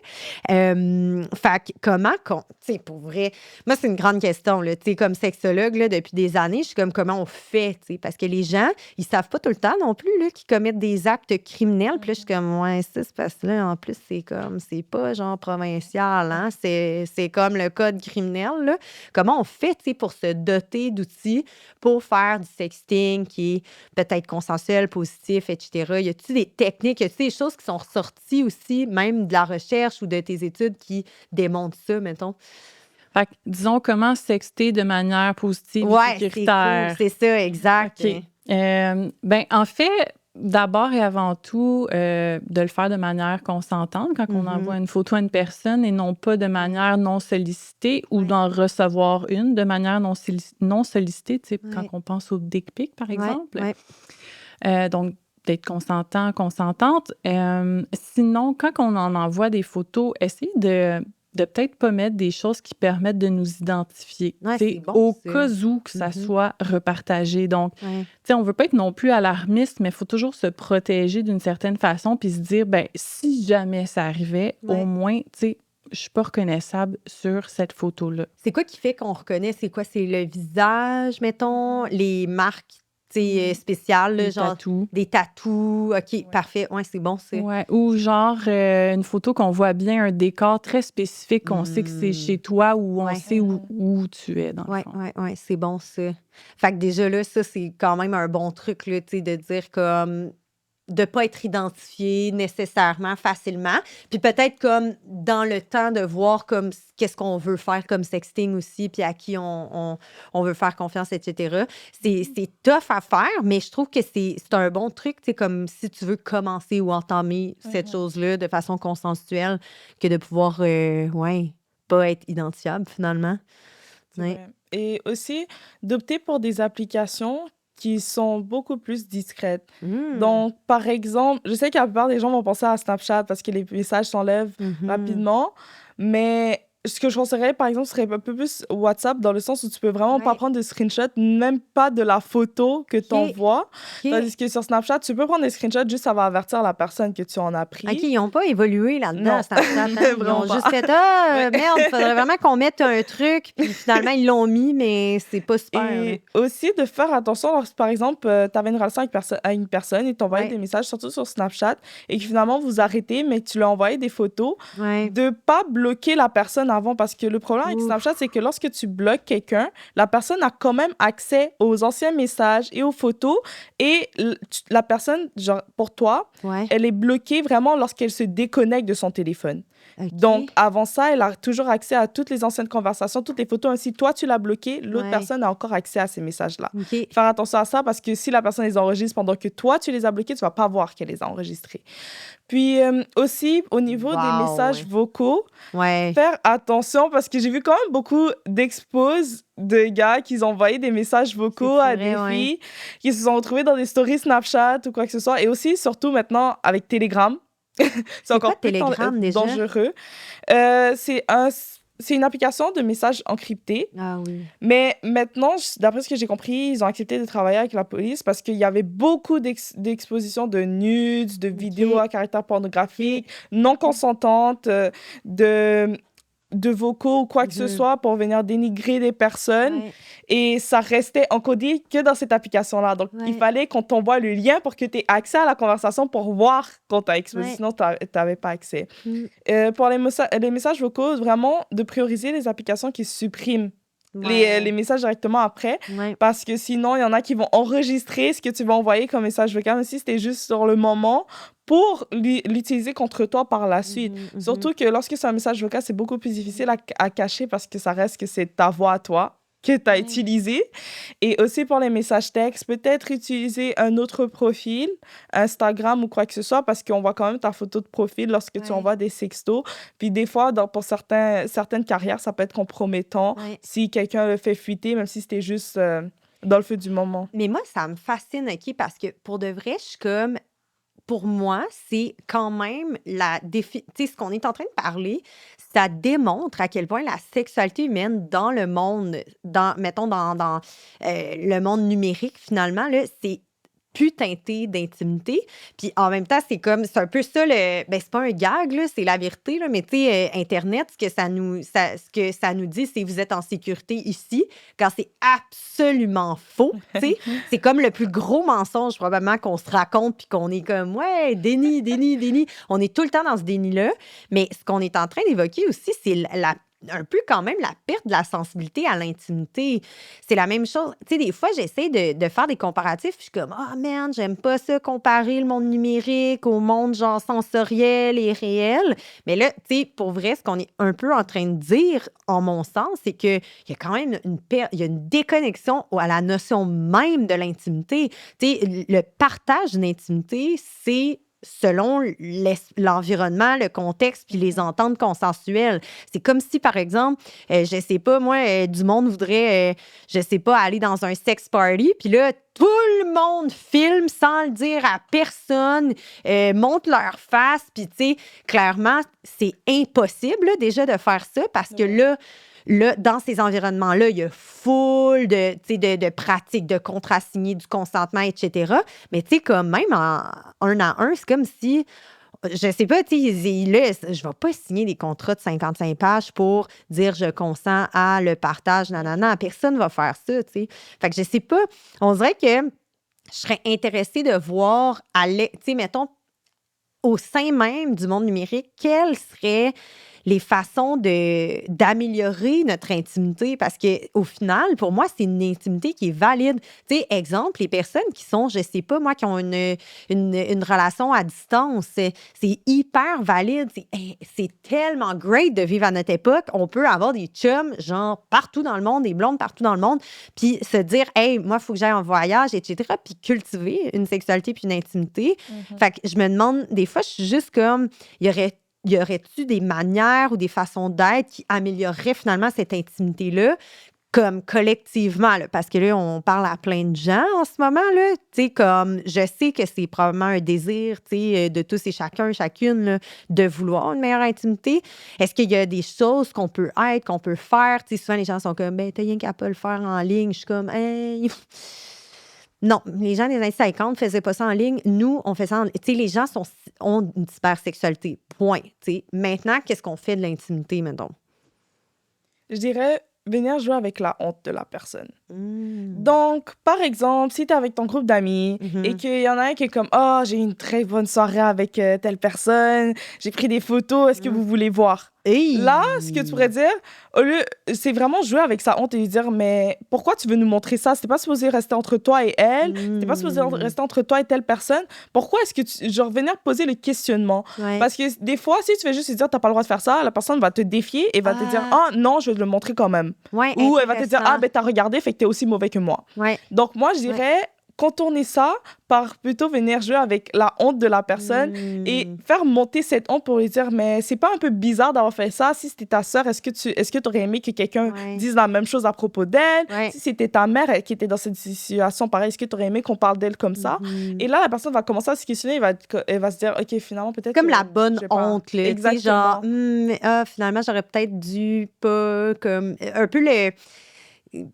Fait que comment tu sais, pour vrai, moi, c'est une grande question, là, tu sais, comme sexologue, là, depuis des années, je suis comme, comment on fait, tu sais, parce que les gens, ils savent pas tout le temps non plus, là, qu'ils commettent des actes criminels, puis là, je suis comme, ouais, ça, c'est parce que là, en plus, c'est comme, c'est pas, genre, provincial, hein, c'est comme le code criminel, là. Comment on fait, tu sais, pour se doter d'outils pour faire du sexting qui est peut-être consensuel, positif, etc. Y a-t-il des techniques, y a-t-il des choses qui sont ressorties aussi, même de la recherche ou de tes études qui démontrent ça, mettons? Fait que, disons, comment sexter de manière positive Ouais, et c'est sécuritaire. cool, c'est ça, exact. OK. Ben, en fait, d'abord et avant tout, de le faire de manière consentante quand on envoie une photo à une personne et non pas de manière non sollicitée ou d'en recevoir une de manière non sollicitée, tu sais, quand on pense au dick pic, par exemple. Donc, d'être consentant, consentante. Sinon, quand on en envoie des photos, essayez de peut-être pas mettre des choses qui permettent de nous identifier. C'est bon, au ça. cas où que ça soit repartagé. Donc, on veut pas être non plus alarmiste, mais il faut toujours se protéger d'une certaine façon puis se dire, ben si jamais ça arrivait, au moins, je suis pas reconnaissable sur cette photo-là. C'est quoi qui fait qu'on reconnaît? C'est quoi? C'est le visage, mettons, les marques spéciales, là, genre tatous. des tatous. OK, parfait. Ouais, c'est bon, ça. Ouais. Ou genre une photo qu'on voit bien un décor très spécifique, qu'on sait que c'est chez toi ou on sait où tu es, dans le fond. Oui, c'est bon, ça. Fait que déjà là, ça, c'est quand même un bon truc, là, tu sais, de dire comme de pas être identifié nécessairement facilement. Puis peut-être comme dans le temps de voir comme qu'est-ce qu'on veut faire comme sexting aussi, puis à qui on veut faire confiance, etc. C'est tough à faire, mais je trouve que c'est un bon truc, tu sais, comme si tu veux commencer ou entamer cette chose-là de façon consensuelle, que de pouvoir, pas être identifiable finalement. C'est Ouais. vrai. Et aussi, d'opter pour des applications qui sont beaucoup plus discrètes. Mm. Donc, par exemple, je sais que la plupart des gens vont penser à Snapchat parce que les messages s'enlèvent Mhm. rapidement, mais ce que je conseillerais, par exemple, serait un peu plus WhatsApp dans le sens où tu peux vraiment pas Ouais. prendre de screenshot, même pas de la photo que tu OK. envoies. OK. Tandis que sur Snapchat, tu peux prendre des screenshots, juste ça va avertir la personne que tu en as pris. OK, ils n'ont pas évolué là-dedans, Non, Snapchat. Hein? Ils vraiment ont pas. juste fait Ouais. merde, il faudrait vraiment qu'on mette un truc. Puis finalement, ils l'ont mis, mais c'est pas super. Là. Et aussi de faire attention lorsque, par exemple, tu avais une relation avec une personne et t'envoyais Ouais. des messages, surtout sur Snapchat, et que finalement vous arrêtez, mais que tu lui as envoyé des photos, Ouais. de pas bloquer la personne avant. Parce que le problème avec Ouf. Snapchat, c'est que lorsque tu bloques quelqu'un, la personne a quand même accès aux anciens messages et aux photos. Et la personne, genre, pour toi, Ouais. elle est bloquée vraiment lorsqu'elle se déconnecte de son téléphone. OK. Donc, avant ça, elle a toujours accès à toutes les anciennes conversations, toutes les photos. Ainsi, toi, tu l'as bloqué, l'autre Ouais. personne a encore accès à ces messages-là. OK. Faire attention à ça parce que si la personne les enregistre pendant que toi, tu les as bloqués, tu vas pas voir qu'elle les a enregistrés. Puis aussi, au niveau des Wow. messages vocaux, Ouais. faire attention parce que j'ai vu quand même beaucoup d'expos de gars qui ont envoyé des messages vocaux C'est à vrai, des ouais. filles qui se sont retrouvées dans des stories Snapchat ou quoi que ce soit. Et aussi, surtout maintenant, avec Telegram. C'est C'est quoi encore plus Telegram déjà? dangereux. C'est une application de messages encryptés. Ah oui. Mais maintenant, d'après ce que j'ai compris, ils ont accepté de travailler avec la police parce qu'il y avait beaucoup d'expositions de nudes, de vidéos à caractère pornographique, non consentantes, de vocaux ou quoi que ce Mhm. soit pour venir dénigrer des personnes. Ouais. Et ça restait encodé que dans cette application-là. Donc, il Ouais. fallait qu'on t'envoie le lien pour que tu aies accès à la conversation pour voir qu'on t'a exposé. Ouais. Sinon, tu n'avais pas accès. Mm. Pour les messages vocaux, vraiment de prioriser les applications qui suppriment les Ouais. messages directement après. Ouais. Parce que sinon, il y en a qui vont enregistrer ce que tu vas envoyer comme message vocal, même si c'était juste sur le moment, pour l'utiliser contre toi par la suite. Mhm, mhm. Surtout que lorsque c'est un message vocal, c'est beaucoup plus difficile à cacher parce que ça reste que c'est ta voix à toi que tu as Ouais. utilisé. Et aussi pour les messages textes, peut-être utiliser un autre profil, Instagram ou quoi que ce soit, parce qu'on voit quand même ta photo de profil lorsque tu Ouais. envoies des sextos. Puis des fois, pour certaines carrières, ça peut être compromettant Ouais. si quelqu'un le fait fuiter, même si c'était juste dans le feu du moment. Mais moi, ça me fascine, OK, parce que pour de vrai, je suis comme. Pour moi, c'est quand même tu sais, ce qu'on est en train de parler, ça démontre à quel point la sexualité humaine dans le monde, mettons, dans le monde numérique, finalement, là, c'est plus teinté d'intimité. Puis en même temps, c'est un peu ça, c'est pas un gag, là, c'est la vérité, là, mais tu sais, Internet, ce que ça nous dit, c'est vous êtes en sécurité ici, quand c'est absolument faux, tu sais. C'est comme le plus gros mensonge, probablement, qu'on se raconte, puis qu'on est comme, ouais, déni, déni, déni. On est tout le temps dans ce déni-là. Mais ce qu'on est en train d'évoquer aussi, c'est un peu quand même la perte de la sensibilité à l'intimité. C'est la même chose. Tu sais, des fois, j'essaie de faire des comparatifs, puis je suis comme, ah, man, j'aime pas ça, comparer le monde numérique au monde, genre, sensoriel et réel. Mais là, tu sais, pour vrai, ce qu'on est un peu en train de dire, en mon sens, c'est qu'il y a quand même il y a une déconnexion à la notion même de l'intimité. Tu sais, le partage d'une intimité, c'est selon l'environnement, le contexte, puis les ententes consensuelles. C'est comme si, par exemple, je sais pas, moi, du monde voudrait, je sais pas, aller dans un sex party, puis là, tout le monde filme sans le dire à personne, montre leur face, puis tu sais, clairement, c'est impossible là, déjà de faire ça parce que là, dans ces environnements-là, il y a full de pratiques, de contrats signés, du consentement, etc. Mais tu sais, comme même en un à un, c'est comme si, je sais pas, tu sais, là, je vais pas signer des contrats de 55 pages pour dire je consens à le partage, nanana. Personne va faire ça, tu sais. Fait que je sais pas, on dirait que je serais intéressée de voir, tu sais, mettons, au sein même du monde numérique, quels seraient les façons d'améliorer notre intimité. Parce qu'au final, pour moi, c'est une intimité qui est valide. Tu sais, exemple, les personnes qui sont, je sais pas, moi, qui ont une relation à distance, c'est hyper valide. C'est tellement great de vivre à notre époque. On peut avoir des chums, genre, partout dans le monde, des blondes partout dans le monde, puis se dire, hey, moi, il faut que j'aille en voyage, etc., puis cultiver une sexualité puis une intimité. Fait que je me demande, des fois, je suis juste comme, y aurait-tu des manières ou des façons d'être qui amélioreraient finalement cette intimité-là, comme collectivement, là, parce que là, on parle à plein de gens en ce moment, là, tu sais, comme, je sais que c'est probablement un désir, tu sais, de tous et chacune, là, de vouloir une meilleure intimité. Est-ce qu'il y a des choses qu'on peut être, qu'on peut faire? Tu sais, souvent, les gens sont comme, ben, t'as rien qu'à pas le faire en ligne. Je suis comme, hey. Non, les gens des années 50 ne faisaient pas ça en ligne. Nous, on fait ça en ligne. Tu sais, les gens ont une cybersexualité. Point. Tu sais. Maintenant, qu'est-ce qu'on fait de l'intimité, mettons? Je dirais venir jouer avec la honte de la personne. Donc, par exemple, si tu es avec ton groupe d'amis et qu'il y en a un qui est comme « Oh, j'ai eu une très bonne soirée avec telle personne, j'ai pris des photos, est-ce que vous voulez voir? » Là, ce que tu pourrais dire, au lieu, c'est vraiment jouer avec sa honte et lui dire « Mais pourquoi tu veux nous montrer ça? C'était pas supposé rester entre toi et elle, c'était pas supposé rester entre toi et telle personne. Pourquoi est-ce que tu... » Genre, venir poser le questionnement. Ouais. Parce que des fois, si tu fais juste lui dire « T'as pas le droit de faire ça », la personne va te défier et va te dire « Ah, non, je vais te le montrer quand même. » Ouais, Ou elle va te dire « Ah, intéressant. ben t'as regardé, fait que t'es aussi mauvais que moi. » Ouais. Donc, moi, je dirais contourner ça par plutôt venir jouer avec la honte de la personne et faire monter cette honte pour lui dire, mais c'est pas un peu bizarre d'avoir fait ça? Si c'était ta sœur, est-ce que tu aurais aimé que quelqu'un dise la même chose à propos d'elle? Si c'était ta mère qui était dans cette situation pareille, est-ce que tu aurais aimé qu'on parle d'elle comme ça? Et là, la personne va commencer à se questionner, elle va se dire, OK, finalement, peut-être... Comme la bonne honte, là. Exactement. Genre, finalement, j'aurais peut-être dû pas, comme, un peu le...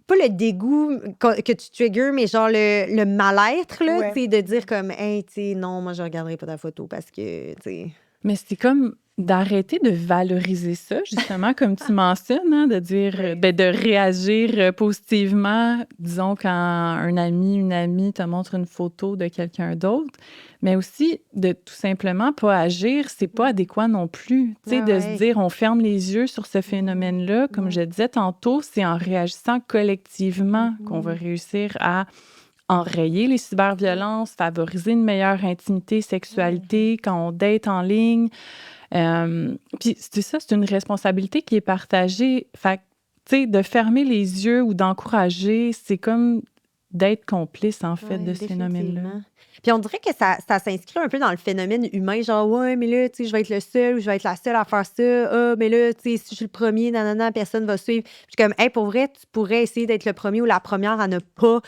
Pas le dégoût que tu triggers, mais genre le mal-être, là, tu sais, de dire comme, hey, tu sais, non, moi, je regarderai pas ta photo parce que, tu sais. Mais c'est comme d'arrêter de valoriser ça, justement, comme tu mentionnes, hein, de dire, ben, de réagir positivement, disons, quand un ami, une amie te montre une photo de quelqu'un d'autre, mais aussi de tout simplement pas agir, c'est pas adéquat non plus. Tu sais, de se dire, on ferme les yeux sur ce phénomène-là, comme je disais tantôt, c'est en réagissant collectivement qu'on va réussir à enrayer les cyberviolences, favoriser une meilleure intimité, sexualité quand on date en ligne. Puis c'est ça, c'est une responsabilité qui est partagée. Fait que, tu sais, de fermer les yeux ou d'encourager, c'est comme d'être complice, en fait, de ce phénomène-là. Puis on dirait que ça s'inscrit un peu dans le phénomène humain, genre, ouais, mais là, tu sais, je vais être le seul ou je vais être la seule à faire ça. Ah, mais là, tu sais, si je suis le premier, nanana, personne va suivre. Puis je suis comme, hey, pour vrai, tu pourrais essayer d'être le premier ou la première à ne pas,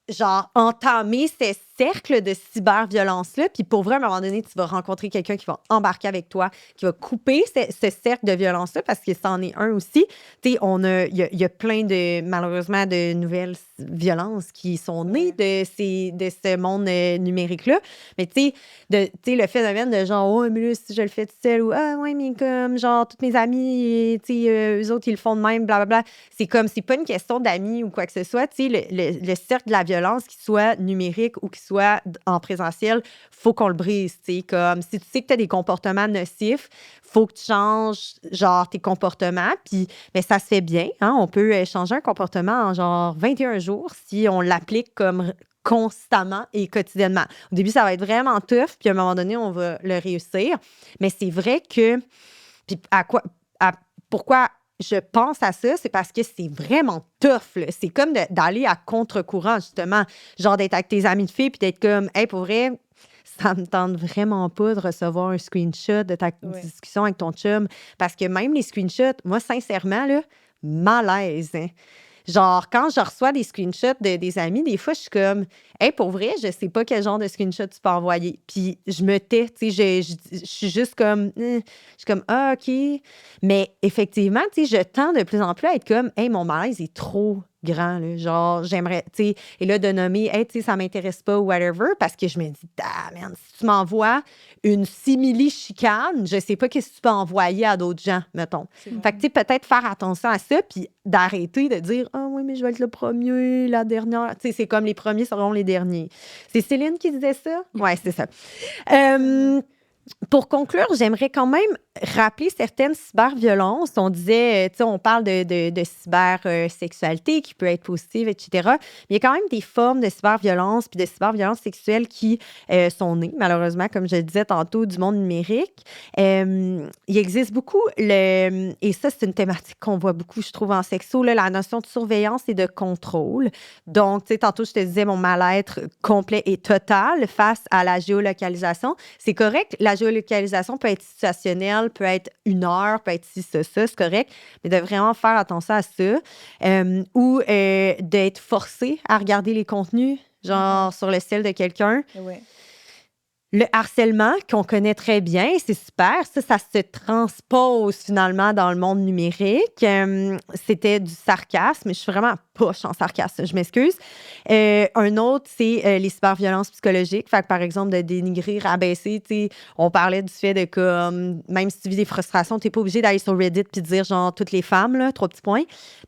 genre, entamer ces cercles de cyberviolence-là. Puis pour vrai, à un moment donné, tu vas rencontrer quelqu'un qui va embarquer avec toi, qui va couper ce cercle de violence-là, parce que c'en est un aussi. Tu sais, il y a plein de, malheureusement, de nouvelles violences qui sont nées de ce monde numérique-là. Mais tu sais, le phénomène de genre, oh, mais là, si je le fais toute seule, ou ah, ouais, mais comme, genre, toutes mes amies, tu sais, eux autres, ils le font de même, blablabla. C'est comme, c'est pas une question d'amis ou quoi que ce soit. Tu sais, le cercle de la violence, qu'il soit numérique ou qu'il soit en présentiel, faut qu'on le brise, tu sais, comme si tu sais que tu as des comportements nocifs, faut que tu changes, genre, tes comportements, puis ben, ça se fait bien, hein, on peut changer un comportement en, genre, 21 jours si on l'applique comme constamment et quotidiennement. Au début, ça va être vraiment tough, puis à un moment donné, on va le réussir, mais c'est vrai que, puis pourquoi je pense à ça, c'est parce que c'est vraiment tough, là. C'est comme d'aller à contre-courant, justement. Genre d'être avec tes amis de filles puis d'être comme, hey, pour vrai, ça me tente vraiment pas de recevoir un screenshot de ta discussion avec ton chum. Parce que même les screenshots, moi, sincèrement, là, malaise, hein. Genre, quand je reçois des screenshots des amis, des fois, je suis comme, hey, pour vrai, je sais pas quel genre de screenshot tu peux envoyer. Puis je me tais, tu sais, je suis juste comme, je suis comme, ah, OK. Mais effectivement, tu sais, je tends de plus en plus à être comme, hey, mon malaise est trop grand, là. Genre, j'aimerais, tu sais, et là, de nommer, hey, tu sais, ça m'intéresse pas ou whatever, parce que je me dis, ah, man, si tu m'envoies une simili-chicane, je sais pas qu'est-ce que tu peux envoyer à d'autres gens, mettons. Fait que, tu sais, peut-être faire attention à ça, puis d'arrêter de dire, ah oui, mais je vais être le premier, la dernière. Tu sais, c'est comme les premiers seront les derniers. C'est Céline qui disait ça? Ouais, c'est ça. Pour conclure, j'aimerais quand même rappeler certaines cyberviolences. On disait, on parle de cybersexualité qui peut être positive, etc. Mais il y a quand même des formes de cyberviolence puis de cyberviolence sexuelle qui sont nées, malheureusement, comme je le disais tantôt, du monde numérique. Il existe beaucoup, et ça, c'est une thématique qu'on voit beaucoup, je trouve, en sexo, là, la notion de surveillance et de contrôle. Donc, tantôt, je te disais mon mal-être complet et total face à la géolocalisation. C'est correct, la géolocalisation peut être situationnelle, peut être 1 heure, peut être ci, ça, c'est correct, mais de vraiment faire attention à ça. Ou d'être forcé à regarder les contenus, genre sur le ciel de quelqu'un. Ouais. Le harcèlement, qu'on connaît très bien, c'est super. Ça se transpose finalement dans le monde numérique. C'était du sarcasme. Je suis vraiment poche en sarcasme, je m'excuse. Un autre, c'est les cyberviolences psychologiques. Fait que, par exemple, de dénigrer, rabaisser. On parlait du fait de comme, même si tu vis des frustrations, tu n'es pas obligé d'aller sur Reddit puis de dire genre toutes les femmes, là, 3 petits points.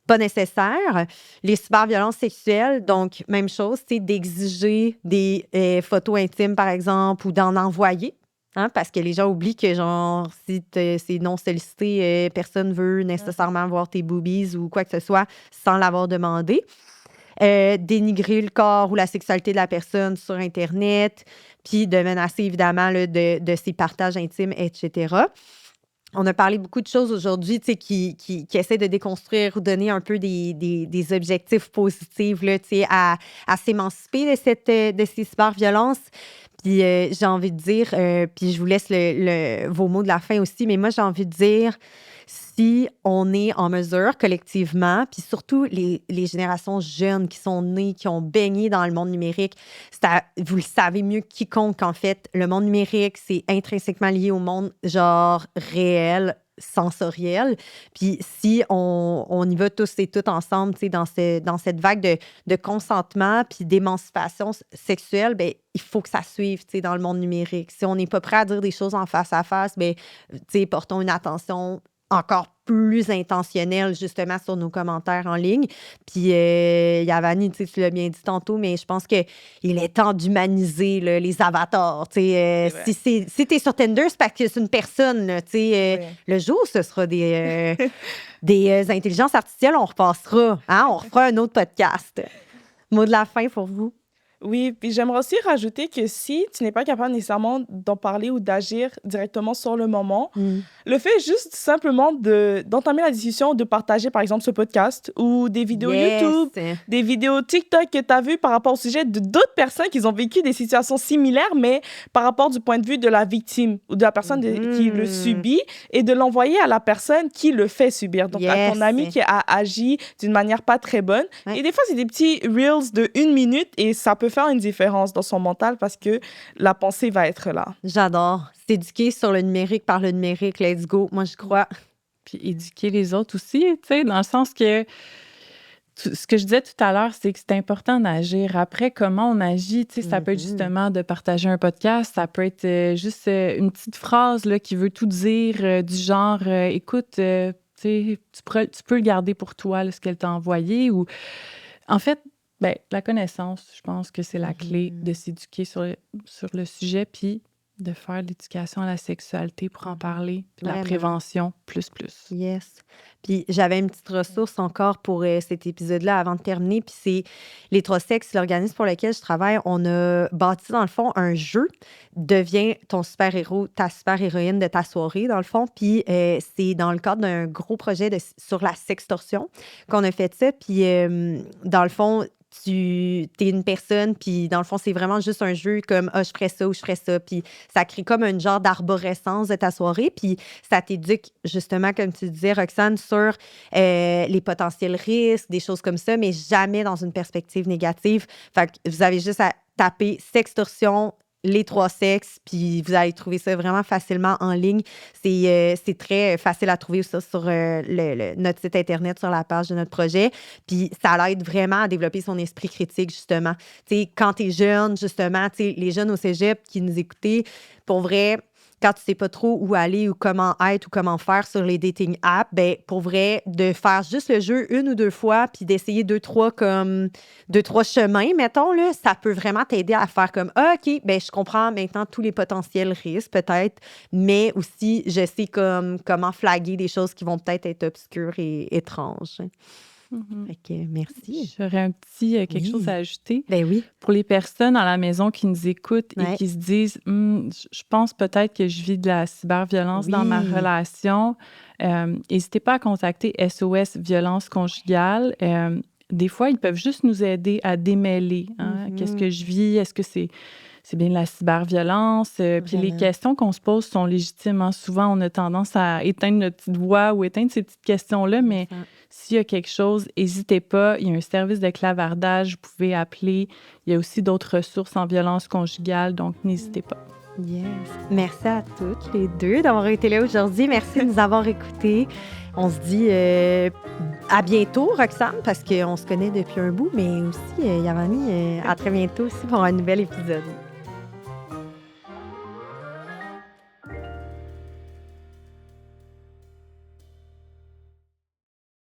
Pas nécessaire. Les cyberviolences sexuelles, donc, même chose, c'est d'exiger des photos intimes, par exemple, ou d'en envoyer. Hein, parce que les gens oublient que, genre, si c'est non sollicité, personne ne veut nécessairement voir tes boobies ou quoi que ce soit sans l'avoir demandé. Dénigrer le corps ou la sexualité de la personne sur Internet, puis de menacer, évidemment, là, de ses partages intimes, etc. On a parlé beaucoup de choses aujourd'hui qui essaient de déconstruire ou donner un peu des objectifs positifs là, à s'émanciper de ces cyberviolences. Puis j'ai envie de dire, puis je vous laisse vos mots de la fin aussi, mais moi, j'ai envie de dire, si on est en mesure collectivement, puis surtout les générations jeunes qui sont nées, qui ont baigné dans le monde numérique, vous le savez mieux que quiconque, en fait, le monde numérique, c'est intrinsèquement lié au monde, genre, réel, sensoriel. Puis si on y va tous et toutes ensemble, dans cette vague de consentement puis d'émancipation sexuelle, ben il faut que ça suive, dans le monde numérique. Si on n'est pas prêt à dire des choses en face à face, ben portons une attention encore plus intentionnelle, justement, sur nos commentaires en ligne. Puis, Yavani, tu l'as bien dit tantôt, mais je pense qu'il est temps d'humaniser là, les avatars. Si tu es sur Tinder, c'est parce que c'est une personne. Là, le jour où ce sera des intelligences artificielles, on repassera. Hein? On refera un autre podcast. Mot de la fin pour vous. Oui, puis j'aimerais aussi rajouter que si tu n'es pas capable nécessairement d'en parler ou d'agir directement sur le moment, le fait juste simplement d'entamer la discussion, de partager par exemple ce podcast ou des vidéos YouTube, des vidéos TikTok que tu as vues par rapport au sujet de d'autres personnes qui ont vécu des situations similaires, mais par rapport du point de vue de la victime ou de la personne qui le subit, et de l'envoyer à la personne qui le fait subir. Donc à ton ami qui a agi d'une manière pas très bonne. Et des fois, c'est des petits reels de 1 minute et ça peut faire une différence dans son mental parce que la pensée va être là. J'adore. S'éduquer sur le numérique par le numérique, let's go. Moi, je crois. Puis éduquer les autres aussi, tu sais, dans le sens que ce que je disais tout à l'heure, c'est que c'est important d'agir. Après, comment on agit, tu sais, ça peut être justement de partager un podcast, ça peut être juste une petite phrase là, qui veut tout dire, du genre, écoute, tu sais, tu peux le garder pour toi, là, ce qu'elle t'a envoyé. Ou en fait, ben, la connaissance, je pense que c'est la clé de s'éduquer sur le sujet, puis de faire de l'éducation à la sexualité pour en parler, puis la prévention, plus. Yes. Puis j'avais une petite ressource encore pour cet épisode-là avant de terminer, puis c'est Les Trois Sexes, l'organisme pour lequel je travaille. On a bâti, dans le fond, un jeu. Deviens ton super-héros, ta super-héroïne de ta soirée, dans le fond. Puis c'est dans le cadre d'un gros projet sur la sextorsion qu'on a fait ça. Puis dans le fond, tu es une personne, puis dans le fond, c'est vraiment juste un jeu comme « Ah, je ferais ça ou je ferais ça », puis ça crée comme un genre d'arborescence de ta soirée, puis ça t'éduque justement, comme tu disais, Roxane, sur les potentiels risques, des choses comme ça, mais jamais dans une perspective négative. Fait que vous avez juste à taper « sextorsion », Les Trois Sexes, puis vous allez trouver ça vraiment facilement en ligne. C'est très facile à trouver ça sur notre site Internet, sur la page de notre projet. Puis ça l'aide vraiment à développer son esprit critique, justement. Tu sais, quand t'es jeune, justement, tu sais, les jeunes au cégep qui nous écoutaient, pour vrai, quand tu sais pas trop où aller ou comment être ou comment faire sur les dating apps, ben pour vrai, de faire juste le jeu 1 ou 2 fois, puis d'essayer 2-3 chemins, mettons, là, ça peut vraiment t'aider à faire comme ah, OK, ben je comprends maintenant tous les potentiels risques, peut-être, mais aussi, je sais comment flaguer des choses qui vont peut-être être obscures et étranges. Mhm. Fait que merci. J'aurais quelque chose Oui. à ajouter. Ben oui. Pour les personnes à la maison qui nous écoutent et Ouais. qui se disent je pense peut-être que je vis de la cyberviolence dans ma Oui. relation, n'hésitez pas à contacter SOS Violence Conjugale. Des fois, ils peuvent juste nous aider à démêler. Qu'est-ce que je vis? Est-ce que c'est bien de la cyberviolence? Puis les Vraiment. questions qu'on se pose sont légitimes. Hein. Souvent, on a tendance à éteindre notre petite voix ou éteindre ces petites questions-là, mais s'il y a quelque chose, n'hésitez pas. Il y a un service de clavardage, vous pouvez appeler. Il y a aussi d'autres ressources en violence conjugale, donc n'hésitez pas. Yes. Merci à toutes les deux d'avoir été là aujourd'hui. Merci de nous avoir écoutés. On se dit à bientôt, Roxane, parce qu'on se connaît depuis un bout, mais aussi, Yamani, à très bientôt aussi pour un nouvel épisode.